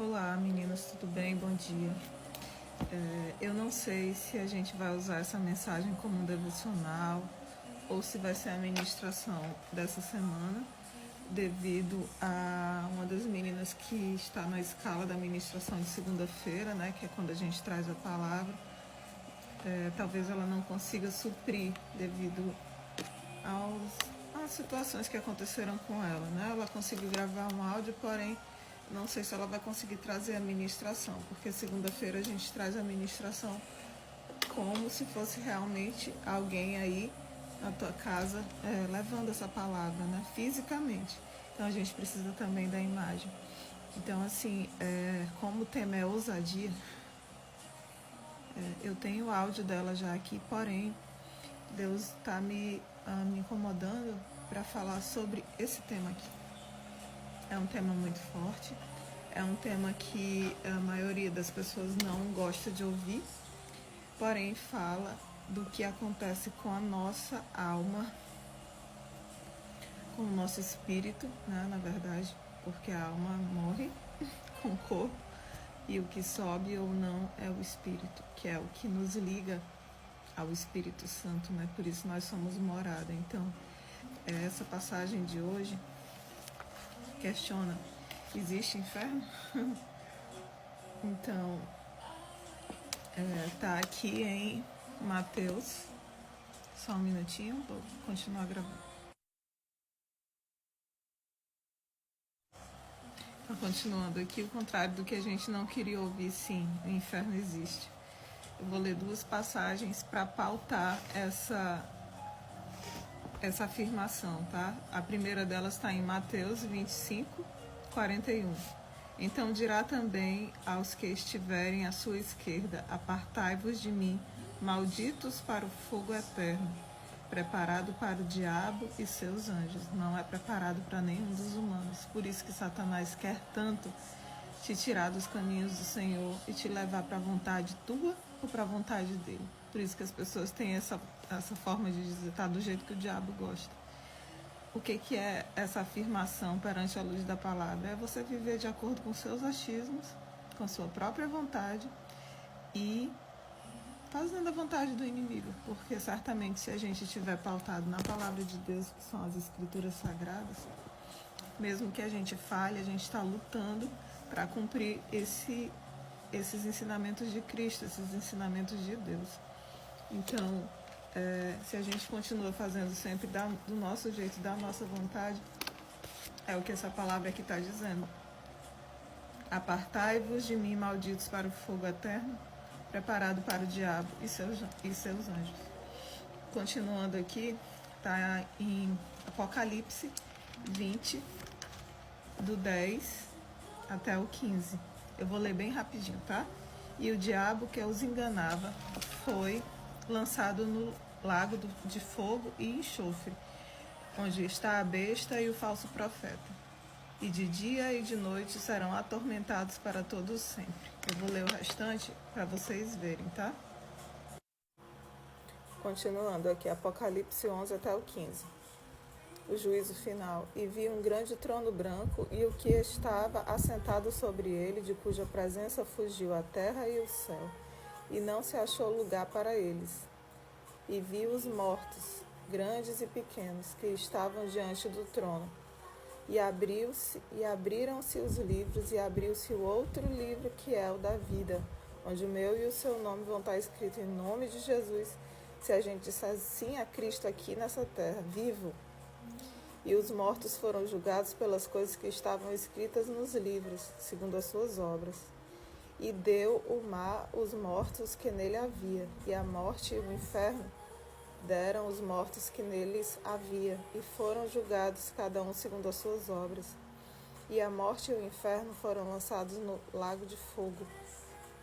Olá meninas, tudo bem? Bom dia. Eu não sei se a gente vai usar essa mensagem como um devocional ou se vai ser a ministração dessa semana, devido a uma das meninas que está na escala da ministração de segunda-feira, né, que é quando a gente traz a palavra. Talvez ela não consiga suprir devido às situações que aconteceram com ela, né? Ela conseguiu gravar um áudio, porém não sei se ela vai conseguir trazer a ministração, porque segunda-feira a gente traz a ministração como se fosse realmente alguém aí na tua casa levando essa palavra, né? Fisicamente. Então a gente precisa também da imagem. Então assim, como o tema é ousadia, eu tenho o áudio dela já aqui, porém Deus está me incomodando para falar sobre esse tema aqui. É um tema muito forte, é um tema que a maioria das pessoas não gosta de ouvir, porém fala do que acontece com a nossa alma, com o nosso espírito, né, na verdade, porque a alma morre com o corpo e o que sobe ou não é o espírito, que é o que nos liga ao Espírito Santo, né? Por isso nós somos morada. Então, essa passagem de hoje questiona: existe inferno? Então, tá aqui em Mateus. Só um minutinho, vou continuar gravando. Então, continuando aqui, o contrário do que a gente não queria ouvir, sim, o inferno existe. Eu vou ler duas passagens para pautar essa afirmação, tá? A primeira delas está em Mateus 25, 41. Então dirá também aos que estiverem à sua esquerda: apartai-vos de mim, malditos, para o fogo eterno, preparado para o diabo e seus anjos. Não é preparado para nenhum dos humanos. Por isso que Satanás quer tanto te tirar dos caminhos do Senhor e te levar para a vontade tua ou para a vontade dele. Por isso que as pessoas têm essa forma de dizer: tá do jeito que o diabo gosta. O que é essa afirmação perante a luz da palavra? É você viver de acordo com seus achismos, com sua própria vontade e fazendo a vontade do inimigo. Porque certamente se a gente estiver pautado na palavra de Deus, que são as escrituras sagradas, mesmo que a gente falhe, a gente está lutando para cumprir esses ensinamentos de Cristo, esses ensinamentos de Deus. Então, se a gente continua fazendo sempre do nosso jeito, da nossa vontade, é o que essa palavra aqui está dizendo: apartai-vos de mim, malditos, para o fogo eterno, preparado para o diabo e seus anjos. Continuando aqui, está em Apocalipse 20, do 10 até o 15. Eu vou ler bem rapidinho, tá? E o diabo que os enganava foi lançado no lago de fogo e enxofre, onde está a besta e o falso profeta. E de dia e de noite serão atormentados para todos sempre. Eu vou ler o restante para vocês verem, tá? Continuando aqui, Apocalipse 11 até o 15. O juízo final. E vi um grande trono branco e o que estava assentado sobre ele, de cuja presença fugiu a terra e o céu, e não se achou lugar para eles. E vi os mortos, grandes e pequenos, que estavam diante do trono. E abriram-se os livros, e abriu-se o outro livro, que é o da vida, onde o meu e o seu nome vão estar escritos em nome de Jesus, se a gente disser sim a Cristo aqui nessa terra, vivo. E os mortos foram julgados pelas coisas que estavam escritas nos livros, segundo as suas obras. E deu o mar os mortos que nele havia, e a morte e o inferno deram os mortos que neles havia, e foram julgados cada um segundo as suas obras. E a morte e o inferno foram lançados no lago de fogo.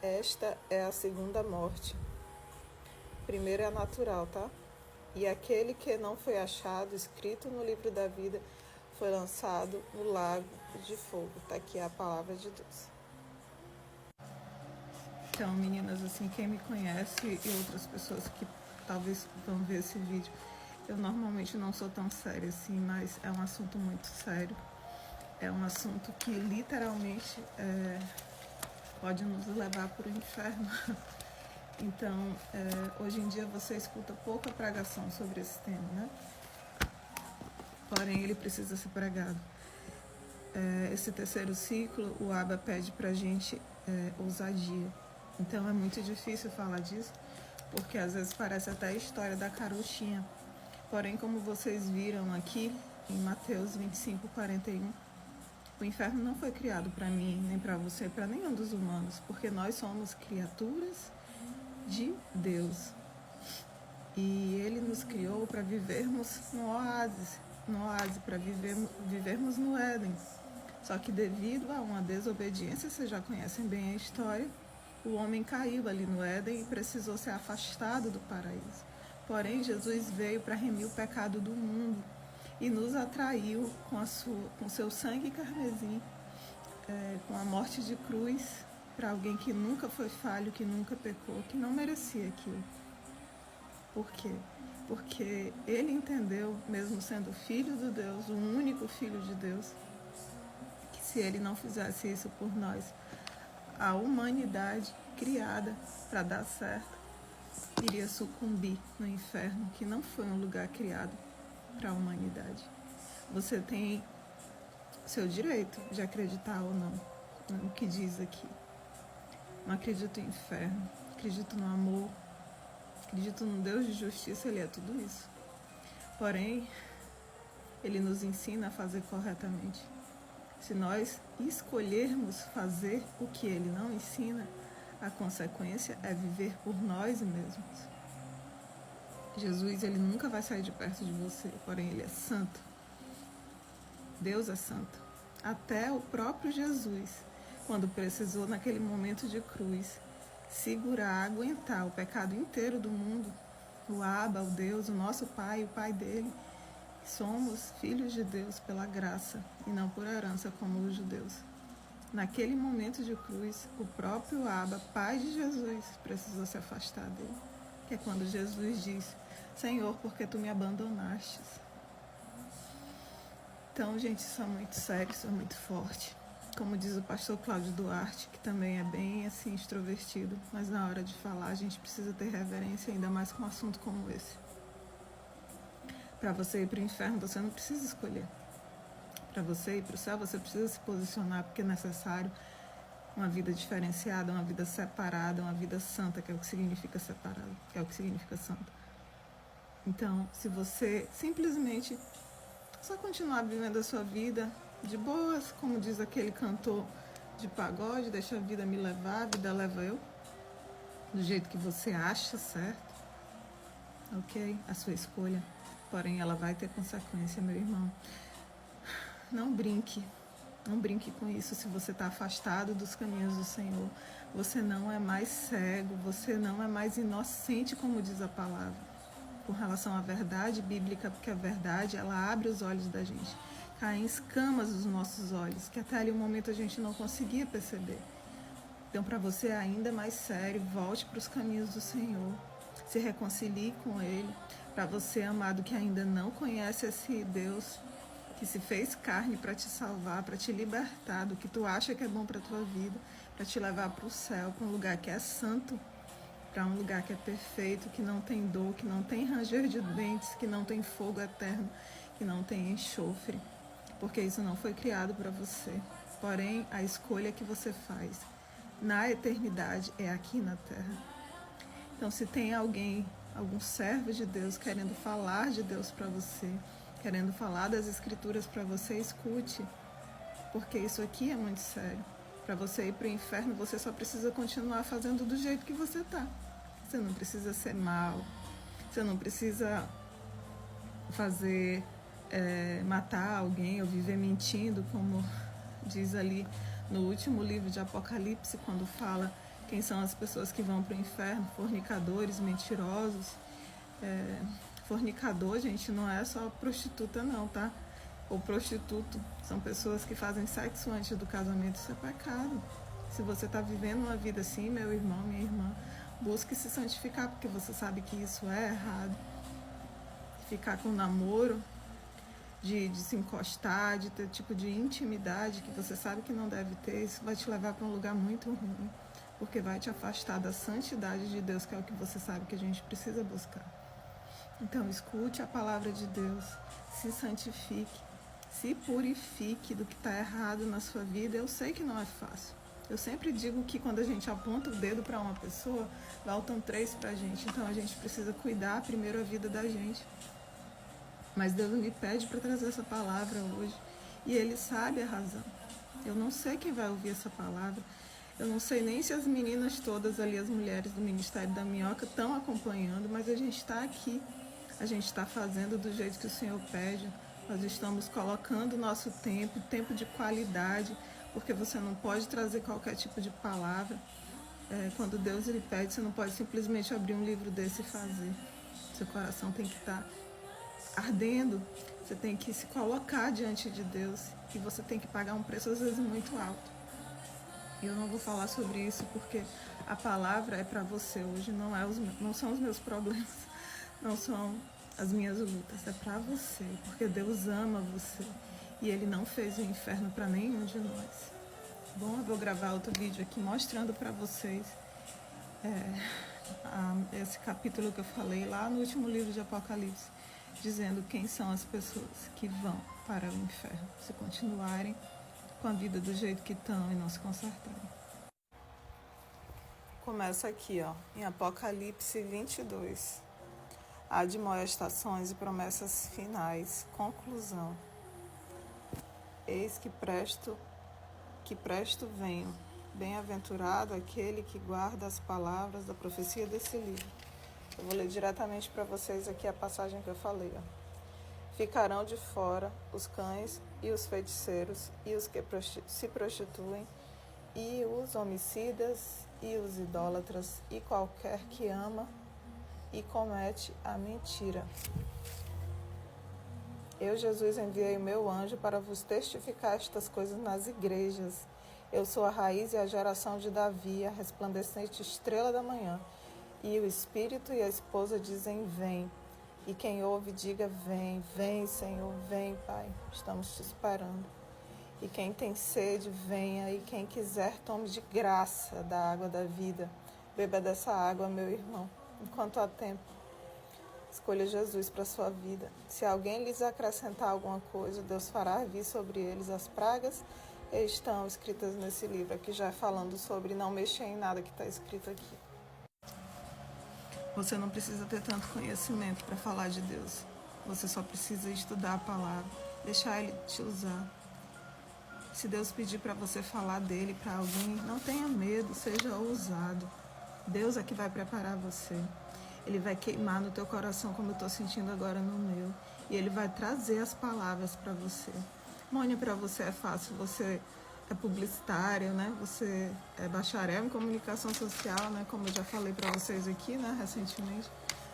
Esta é a segunda morte. Primeiro é a natural, tá? E aquele que não foi achado escrito no livro da vida foi lançado no lago de fogo. Tá aqui a palavra de Deus. Então, meninas, assim, quem me conhece e outras pessoas que talvez vão ver esse vídeo, eu normalmente não sou tão séria assim, mas é um assunto muito sério. é um assunto que literalmente pode nos levar para o inferno. Então, hoje em dia você escuta pouca pregação sobre esse tema, né? Porém, ele precisa ser pregado. Esse terceiro ciclo, o Abba pede para a gente ousadia. Então, é muito difícil falar disso, porque às vezes parece até a história da carochinha. Porém, como vocês viram aqui, em Mateus 25:41, o inferno não foi criado para mim, nem para você, para nenhum dos humanos, porque nós somos criaturas de Deus. E Ele nos criou para vivermos no oásis, para vivermos no Éden. Só que devido a uma desobediência, vocês já conhecem bem a história, o homem caiu ali no Éden e precisou ser afastado do paraíso. Porém, Jesus veio para remir o pecado do mundo e nos atraiu com seu sangue carmesim, com a morte de cruz, para alguém que nunca foi falho, que nunca pecou, que não merecia aquilo. Por quê? Porque ele entendeu, mesmo sendo filho de Deus, o único filho de Deus, que se ele não fizesse isso por nós, a humanidade criada para dar certo iria sucumbir no inferno, que não foi um lugar criado para a humanidade. Você tem seu direito de acreditar ou não no que diz aqui. Não acredito em inferno, acredito no amor, acredito no Deus de justiça, Ele é tudo isso. Porém, Ele nos ensina a fazer corretamente. Se nós escolhermos fazer o que Ele não ensina, a consequência é viver por nós mesmos. Jesus, Ele nunca vai sair de perto de você, porém Ele é santo. Deus é santo. Até o próprio Jesus, quando precisou naquele momento de cruz, segurar, aguentar o pecado inteiro do mundo, o Abba, o Deus, o nosso Pai, o Pai dele, somos filhos de Deus pela graça e não por herança como os judeus. Naquele momento de cruz, o próprio Abba, Pai de Jesus, precisou se afastar dele. Que é quando Jesus diz: Senhor, por que tu me abandonaste? Então, gente, isso é muito sério, isso é muito forte. Como diz o pastor Cláudio Duarte, que também é bem assim extrovertido, mas na hora de falar a gente precisa ter reverência, ainda mais com um assunto como esse. Para você ir para o inferno, você não precisa escolher. Para você ir para o céu, você precisa se posicionar, porque é necessário uma vida diferenciada, uma vida separada, uma vida santa, que é o que significa separado, que é o que significa santo. Então, se você simplesmente só continuar vivendo a sua vida de boas, como diz aquele cantor de pagode, deixa a vida me levar, a vida leva eu, do jeito que você acha certo, ok? A sua escolha, porém ela vai ter consequência, meu irmão. Não brinque com isso. Se você está afastado dos caminhos do Senhor, você não é mais cego, você não é mais inocente, como diz a palavra, com relação à verdade bíblica, porque a verdade, ela abre os olhos da gente, cai em escamas dos nossos olhos, que até ali um momento a gente não conseguia perceber. Então, para você ainda mais sério, volte para os caminhos do Senhor, se reconcilie com Ele. Para você, amado, que ainda não conhece esse Deus que se fez carne para te salvar, para te libertar do que tu acha que é bom para a tua vida, para te levar para o céu, para um lugar que é santo, para um lugar que é perfeito, que não tem dor, que não tem ranger de dentes, que não tem fogo eterno, que não tem enxofre, porque isso não foi criado para você. Porém, a escolha que você faz na eternidade é aqui na terra. Então, se tem alguém, algum servo de Deus querendo falar de Deus para você, querendo falar das escrituras para você, escute, porque isso aqui é muito sério. Para você ir para o inferno, você só precisa continuar fazendo do jeito que você está. Você não precisa ser mal, você não precisa matar alguém ou viver mentindo, como diz ali no último livro de Apocalipse, quando fala quem são as pessoas que vão para o inferno: fornicadores, mentirosos. Fornicador, gente, não é só prostituta não, tá? Ou prostituto, são pessoas que fazem sexo antes do casamento, isso é pecado. Se você está vivendo uma vida assim, meu irmão, minha irmã, busque se santificar, porque você sabe que isso é errado. Ficar com namoro de se encostar, de ter tipo de intimidade que você sabe que não deve ter, isso vai te levar para um lugar muito ruim, porque vai te afastar da santidade de Deus, que é o que você sabe que a gente precisa buscar. Então, escute a palavra de Deus, se santifique, se purifique do que está errado na sua vida. Eu sei que não é fácil. Eu sempre digo que quando a gente aponta o dedo para uma pessoa, voltam 3 para a gente. Então, a gente precisa cuidar primeiro a vida da gente. Mas Deus me pede para trazer essa palavra hoje. E Ele sabe a razão. Eu não sei quem vai ouvir essa palavra. Eu não sei nem se as meninas todas ali, as mulheres do Ministério da Minhoca, estão acompanhando, mas a gente está aqui. A gente está fazendo do jeito que o Senhor pede. Nós estamos colocando o nosso tempo, tempo de qualidade, porque você não pode trazer qualquer tipo de palavra. Quando Deus lhe pede, você não pode simplesmente abrir um livro desse e fazer. Seu coração tem que estar ardendo, você tem que se colocar diante de Deus e você tem que pagar um preço às vezes muito alto. E eu não vou falar sobre isso porque a palavra é para você hoje, não são os meus problemas, não são as minhas lutas, é para você, porque Deus ama você e Ele não fez o inferno para nenhum de nós. Bom, eu vou gravar outro vídeo aqui mostrando para vocês esse capítulo que eu falei lá no último livro de Apocalipse, dizendo quem são as pessoas que vão para o inferno se continuarem com a vida do jeito que estão e não se consertarem. Começa aqui, em Apocalipse 22. Admoestações e promessas finais. Conclusão. Eis que presto venho. Bem-aventurado aquele que guarda as palavras da profecia desse livro. Eu vou ler diretamente para vocês aqui a passagem que eu falei. Ficarão de fora os cães e os feiticeiros e os que se prostituem e os homicidas e os idólatras e qualquer que ama e comete a mentira. Eu, Jesus, enviei o meu anjo para vos testificar estas coisas nas igrejas. Eu sou a raiz e a geração de Davi, a resplandecente estrela da manhã. E o Espírito e a esposa dizem, vem. E quem ouve, diga, vem, vem, Senhor, vem, Pai. Estamos te esperando. E quem tem sede, venha. E quem quiser, tome de graça da água da vida. Beba dessa água, meu irmão, enquanto há tempo. Escolha Jesus para a sua vida. Se alguém lhes acrescentar alguma coisa, Deus fará vir sobre eles as pragas e estão escritas nesse livro. Aqui já falando sobre não mexer em nada que está escrito aqui. Você não precisa ter tanto conhecimento para falar de Deus. Você só precisa estudar a palavra, deixar Ele te usar. Se Deus pedir para você falar dele para alguém, não tenha medo, seja ousado. Deus é que vai preparar você. Ele vai queimar no teu coração como eu estou sentindo agora no meu. E Ele vai trazer as palavras para você. Mônica, para você é fácil, você é publicitária, né? Você é bacharel em comunicação social, né? Como eu já falei para vocês aqui, né? Recentemente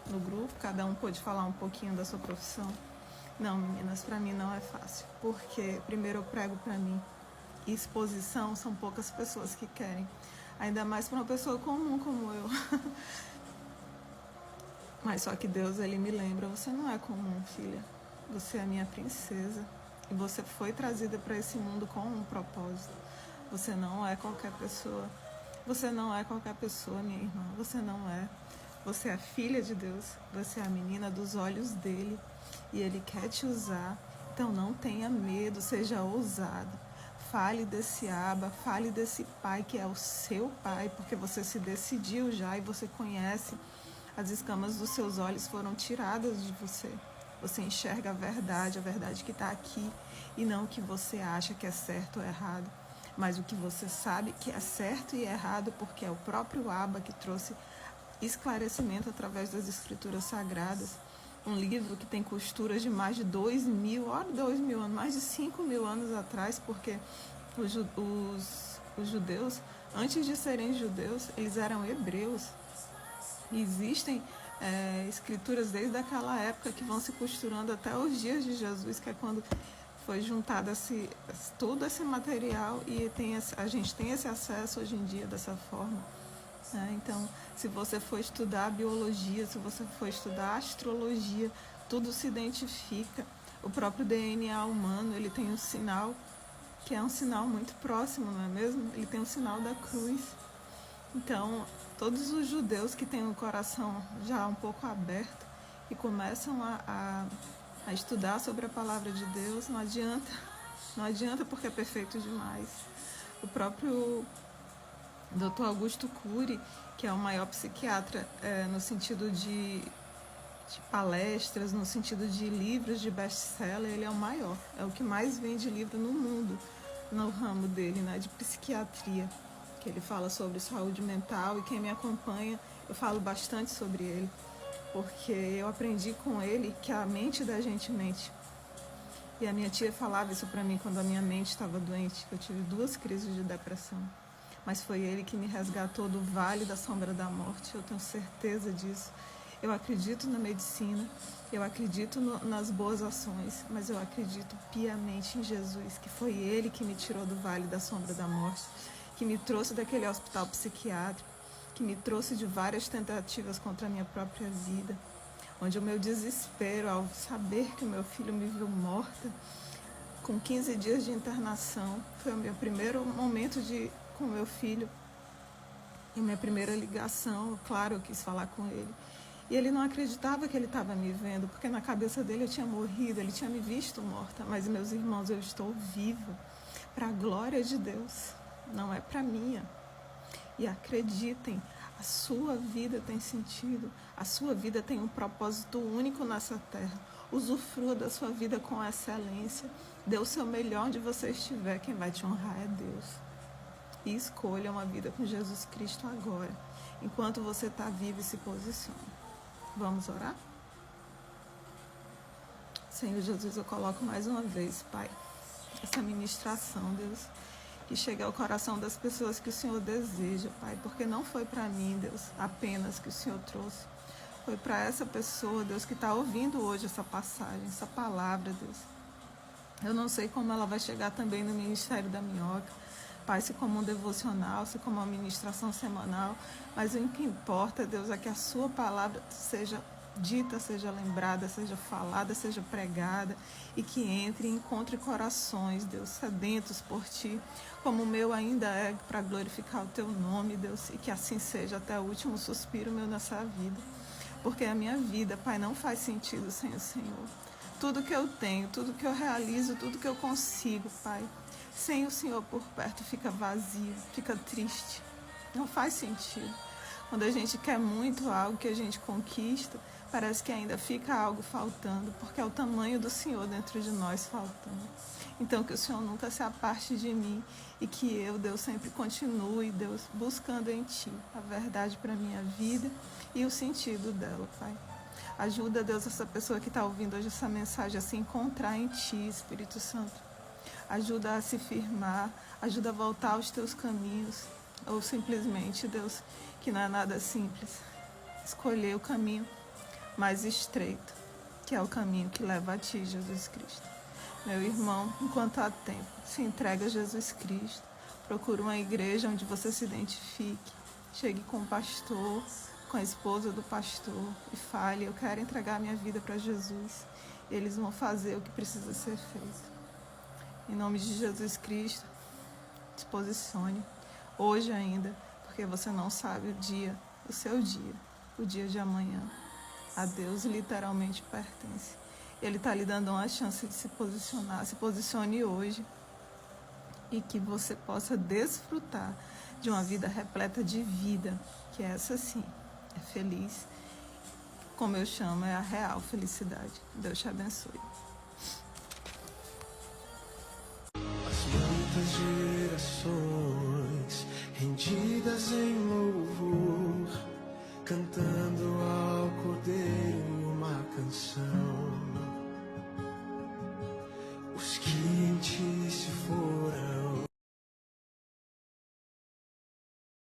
no grupo, cada um pôde falar um pouquinho da sua profissão. Não, meninas, para mim não é fácil, porque primeiro eu prego para mim. E exposição são poucas pessoas que querem, ainda mais para uma pessoa comum como eu. Mas só que Deus, Ele me lembra, você não é comum, filha. Você é a minha princesa. E você foi trazida para esse mundo com um propósito. Você não é qualquer pessoa. Você não é qualquer pessoa, minha irmã. Você não é. Você é a filha de Deus. Você é a menina dos olhos dele. E Ele quer te usar. Então não tenha medo, seja ousado. Fale desse Abba, fale desse Pai que é o seu Pai, porque você se decidiu já e você conhece. As escamas dos seus olhos foram tiradas de você. Você enxerga a verdade que está aqui, e não o que você acha que é certo ou errado, mas o que você sabe que é certo e errado, porque é o próprio Abba que trouxe esclarecimento através das Escrituras Sagradas. Um livro que tem costuras de mais de 2.000 anos, mais de 5.000 anos atrás, porque os judeus, antes de serem judeus, eles eram hebreus. E existem escrituras desde aquela época que vão se costurando até os dias de Jesus, que é quando foi juntado todo esse material e a gente tem esse acesso hoje em dia dessa forma. Então, se você for estudar biologia, se você for estudar astrologia, tudo se identifica. O próprio DNA humano, ele tem um sinal, que é um sinal muito próximo, não é mesmo? Ele tem o sinal da cruz. Então, todos os judeus que têm o coração já um pouco aberto e começam a estudar sobre a palavra de Deus, não adianta porque é perfeito demais. O próprio Dr. Augusto Cury, que é o maior psiquiatra no sentido de palestras, no sentido de livros de best-seller, ele é o maior, é o que mais vende livro no mundo, no ramo dele, né, de psiquiatria, que ele fala sobre saúde mental, e quem me acompanha, eu falo bastante sobre ele, porque eu aprendi com ele que a mente da gente mente. E a minha tia falava isso para mim quando a minha mente estava doente, eu tive 2 crises de depressão. Mas foi ele que me resgatou do vale da sombra da morte, eu tenho certeza disso. Eu acredito na medicina, eu acredito nas boas ações, mas eu acredito piamente em Jesus, que foi Ele que me tirou do vale da sombra da morte, que me trouxe daquele hospital psiquiátrico, que me trouxe de várias tentativas contra a minha própria vida, onde o meu desespero ao saber que o meu filho me viu morta, com 15 dias de internação, foi o meu primeiro momento com o meu filho, e minha primeira ligação, claro, eu quis falar com ele. E ele não acreditava que ele estava me vendo, porque na cabeça dele eu tinha morrido, ele tinha me visto morta. Mas, meus irmãos, eu estou viva para a glória de Deus, não é para a minha. E acreditem, a sua vida tem sentido, a sua vida tem um propósito único nessa terra. Usufrua da sua vida com excelência, dê o seu melhor onde você estiver, quem vai te honrar é Deus. E escolha uma vida com Jesus Cristo agora, enquanto você está vivo e se posiciona. Vamos orar? Senhor Jesus, eu coloco mais uma vez, Pai, essa ministração, Deus, que chegue ao coração das pessoas que o Senhor deseja, Pai, porque não foi para mim, Deus, apenas que o Senhor trouxe. Foi para essa pessoa, Deus, que está ouvindo hoje essa passagem, essa palavra, Deus. Eu não sei como ela vai chegar também no Ministério da Minhoca, Pai, se como um devocional, se como uma ministração semanal, mas o que importa, Deus, é que a sua palavra seja dita, seja lembrada, seja falada, seja pregada, e que entre e encontre corações, Deus, sedentos por Ti, como o meu ainda é, para glorificar o Teu nome, Deus, e que assim seja até o último suspiro meu nessa vida, porque a minha vida, Pai, não faz sentido sem o Senhor. Tudo que eu tenho, tudo que eu realizo, tudo que eu consigo, Pai, sem o Senhor por perto fica vazio, fica triste, não faz sentido. Quando a gente quer muito algo que a gente conquista, parece que ainda fica algo faltando, porque é o tamanho do Senhor dentro de nós faltando. Então que o Senhor nunca se aparte de mim e que eu, Deus, sempre continue, Deus, buscando em Ti a verdade para a minha vida e o sentido dela, Pai. Ajuda, Deus, essa pessoa que está ouvindo hoje essa mensagem a se encontrar em Ti, Espírito Santo. Ajuda a se firmar, ajuda a voltar aos Teus caminhos, ou simplesmente, Deus, que não é nada simples, escolher o caminho mais estreito, que é o caminho que leva a Ti, Jesus Cristo. Meu irmão, enquanto há tempo, se entrega a Jesus Cristo, procure uma igreja onde você se identifique, chegue com o pastor, com a esposa do pastor e fale, eu quero entregar minha vida para Jesus. Eles vão fazer o que precisa ser feito. Em nome de Jesus Cristo, se posicione hoje ainda, porque você não sabe o dia, o seu dia, o dia de amanhã. A Deus literalmente pertence. Ele está lhe dando uma chance de se posicionar. Se posicione hoje e que você possa desfrutar de uma vida repleta de vida, que essa sim é feliz, como eu chamo, é a real felicidade. Deus te abençoe.